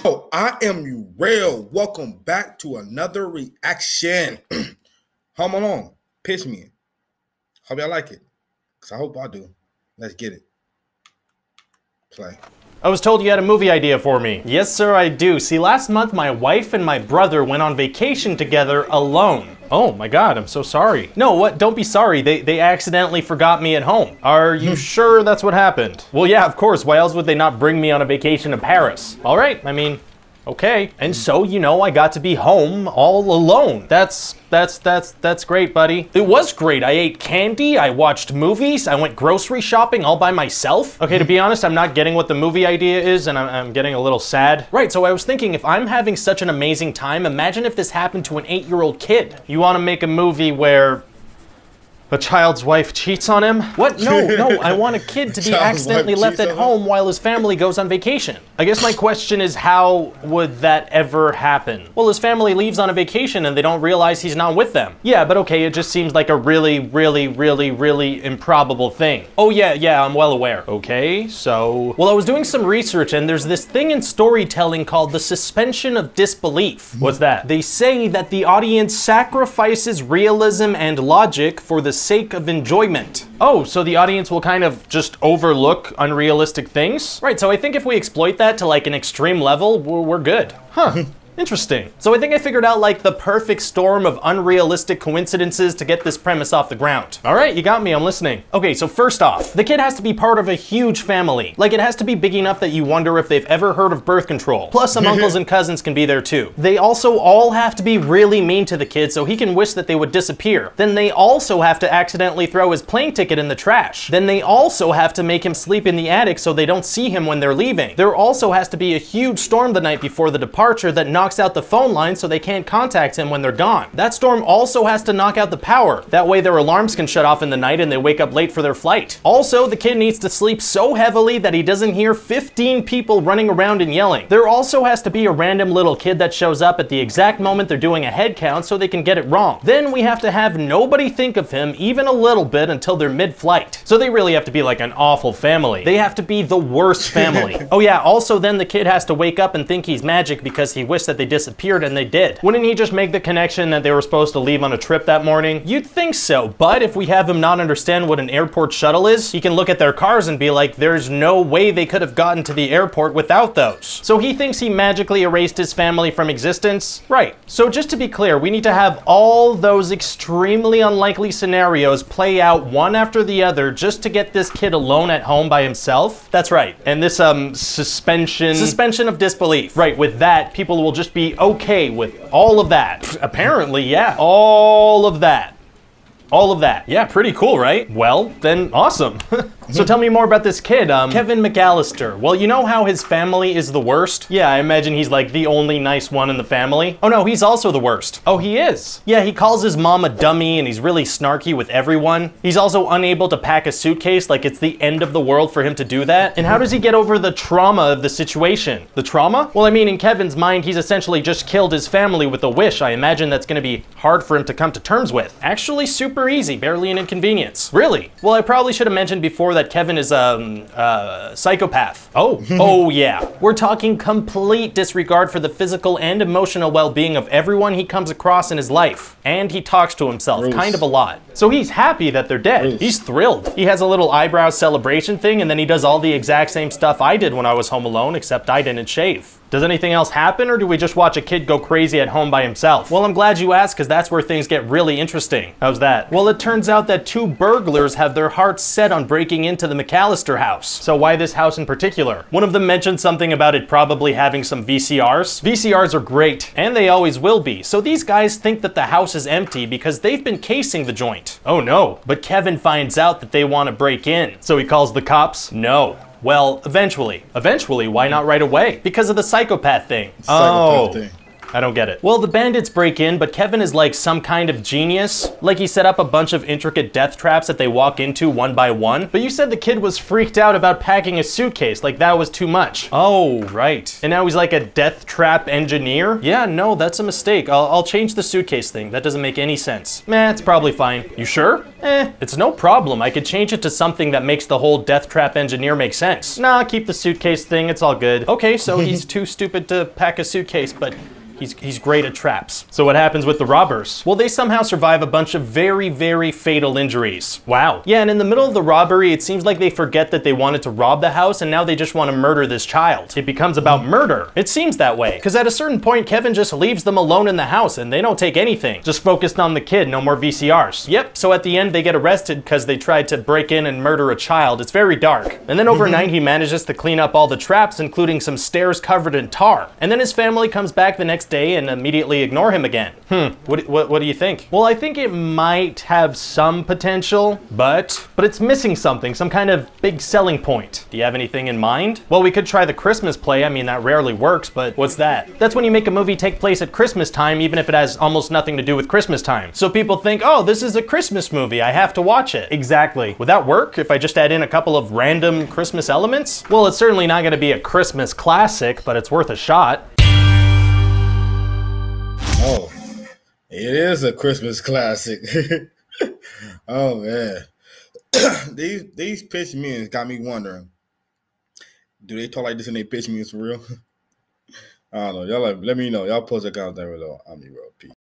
Yo, I am Uriel. Welcome back to another reaction. Home Alone, pitch me. Hope y'all like it, because I hope I do. Let's get it. Play. I was told you had a movie idea for me. Yes, sir, I do. See, last month my wife and my brother went on vacation together alone. Oh my god, I'm so sorry. No, what? Don't be sorry. They accidentally forgot me at home. Are you sure that's what happened? Well, yeah, of course. Why else would they not bring me on a vacation to Paris? All right, I mean, okay. And so, you know, I got to be home all alone. That's great, buddy. It was great. I ate candy, I watched movies, I went grocery shopping all by myself. Okay, to be honest, I'm not getting what the movie idea is, and I'm getting a little sad. Right, so I was thinking, if I'm having such an amazing time, imagine if this happened to an 8-year-old kid. You want to make a movie where a child's wife cheats on him? What? No, I want a kid to be accidentally left at home while his family goes on vacation. I guess my question is, how would that ever happen? Well, his family leaves on a vacation and they don't realize he's not with them. Yeah, but okay, it just seems like a really improbable thing. Oh yeah, I'm well aware. Okay, so... Well, I was doing some research and there's this thing in storytelling called the suspension of disbelief. What's that? They say that the audience sacrifices realism and logic for the sake of enjoyment. Oh, so the audience will kind of just overlook unrealistic things? Right, so I think if we exploit that to like an extreme level, we're good. Huh. Interesting. So I think I figured out like the perfect storm of unrealistic coincidences to get this premise off the ground. All right, you got me, I'm listening. Okay, so first off, the kid has to be part of a huge family. Like it has to be big enough that you wonder if they've ever heard of birth control. Plus some uncles and cousins can be there too. They also all have to be really mean to the kid so he can wish that they would disappear. Then they also have to accidentally throw his plane ticket in the trash. Then they also have to make him sleep in the attic so they don't see him when they're leaving. There also has to be a huge storm the night before the departure that knocks out the phone line so they can't contact him when they're gone. That storm also has to knock out the power. That way their alarms can shut off in the night and they wake up late for their flight. Also, the kid needs to sleep so heavily that he doesn't hear 15 people running around and yelling. There also has to be a random little kid that shows up at the exact moment they're doing a head count so they can get it wrong. Then we have to have nobody think of him even a little bit until they're mid-flight. So they really have to be like an awful family. They have to be the worst family. Oh yeah, also then the kid has to wake up and think he's magic because he wished that they disappeared, and they did. Wouldn't he just make the connection that they were supposed to leave on a trip that morning? You'd think so, but if we have him not understand what an airport shuttle is, he can look at their cars and be like, there's no way they could have gotten to the airport without those. So he thinks he magically erased his family from existence? Right. So just to be clear, we need to have all those extremely unlikely scenarios play out one after the other just to get this kid alone at home by himself? That's right. And this suspension of disbelief. Right, with that, people will just be okay with all of that. Apparently, yeah, all of that. All of that. Yeah, pretty cool, right? Well, then awesome. So tell me more about this kid, Kevin McAllister. Well, you know how his family is the worst? Yeah, I imagine he's like the only nice one in the family. Oh no, he's also the worst. Oh, he is? Yeah, he calls his mom a dummy and he's really snarky with everyone. He's also unable to pack a suitcase, like it's the end of the world for him to do that. And how does he get over the trauma of the situation? The trauma? Well, I mean, in Kevin's mind, he's essentially just killed his family with a wish. I imagine that's gonna be hard for him to come to terms with. Actually, super easy, barely an inconvenience. Really? Well, I probably should have mentioned before that Kevin is a psychopath. Oh yeah. We're talking complete disregard for the physical and emotional well-being of everyone he comes across in his life. And he talks to himself kind of a lot. So he's happy that they're dead. He's thrilled. He has a little eyebrow celebration thing, and then he does all the exact same stuff I did when I was home alone, except I didn't shave. Does anything else happen, or do we just watch a kid go crazy at home by himself? Well, I'm glad you asked, because that's where things get really interesting. How's that? Well, it turns out that 2 burglars have their hearts set on breaking into the McAllister house. So why this house in particular? One of them mentioned something about it probably having some VCRs. VCRs are great, and they always will be. So these guys think that the house is empty because they've been casing the joint. Oh no. But Kevin finds out that they want to break in. So he calls the cops? No. Well, eventually. Eventually, why not right away? Because of the psychopath thing. Psychopath thing. I don't get it. Well, the bandits break in, but Kevin is like some kind of genius. Like he set up a bunch of intricate death traps that they walk into one by one. But you said the kid was freaked out about packing a suitcase, like that was too much. Oh, right. And now he's like a death trap engineer? Yeah, no, that's a mistake. I'll change the suitcase thing. That doesn't make any sense. Meh, it's probably fine. You sure? It's no problem. I could change it to something that makes the whole death trap engineer make sense. Nah, keep the suitcase thing. It's all good. Okay, so he's too stupid to pack a suitcase, but he's great at traps. So what happens with the robbers? Well, they somehow survive a bunch of very, very fatal injuries. Wow. Yeah, and in the middle of the robbery, it seems like they forget that they wanted to rob the house and now they just want to murder this child. It becomes about murder. It seems that way. Because at a certain point, Kevin just leaves them alone in the house and they don't take anything. Just focused on the kid, no more VCRs. Yep, so at the end, they get arrested because they tried to break in and murder a child. It's very dark. And then overnight, he manages to clean up all the traps, including some stairs covered in tar. And then his family comes back the next day and immediately ignore him again. What do you think? Well, I think it might have some potential, but it's missing something, some kind of big selling point. Do you have anything in mind? Well, we could try the Christmas play. I mean, that rarely works, but what's that? That's when you make a movie take place at Christmas time, even if it has almost nothing to do with Christmas time. So people think, oh, this is a Christmas movie, I have to watch it. Exactly. Would that work if I just add in a couple of random Christmas elements? Well, it's certainly not gonna be a Christmas classic, but it's worth a shot. Oh, it is a Christmas classic. Oh man, these pitch meetings got me wondering: do they talk like this in their pitch meetings for real? I don't know. Y'all let me know. Y'all post a comment down below. I'm Uriel. Peace.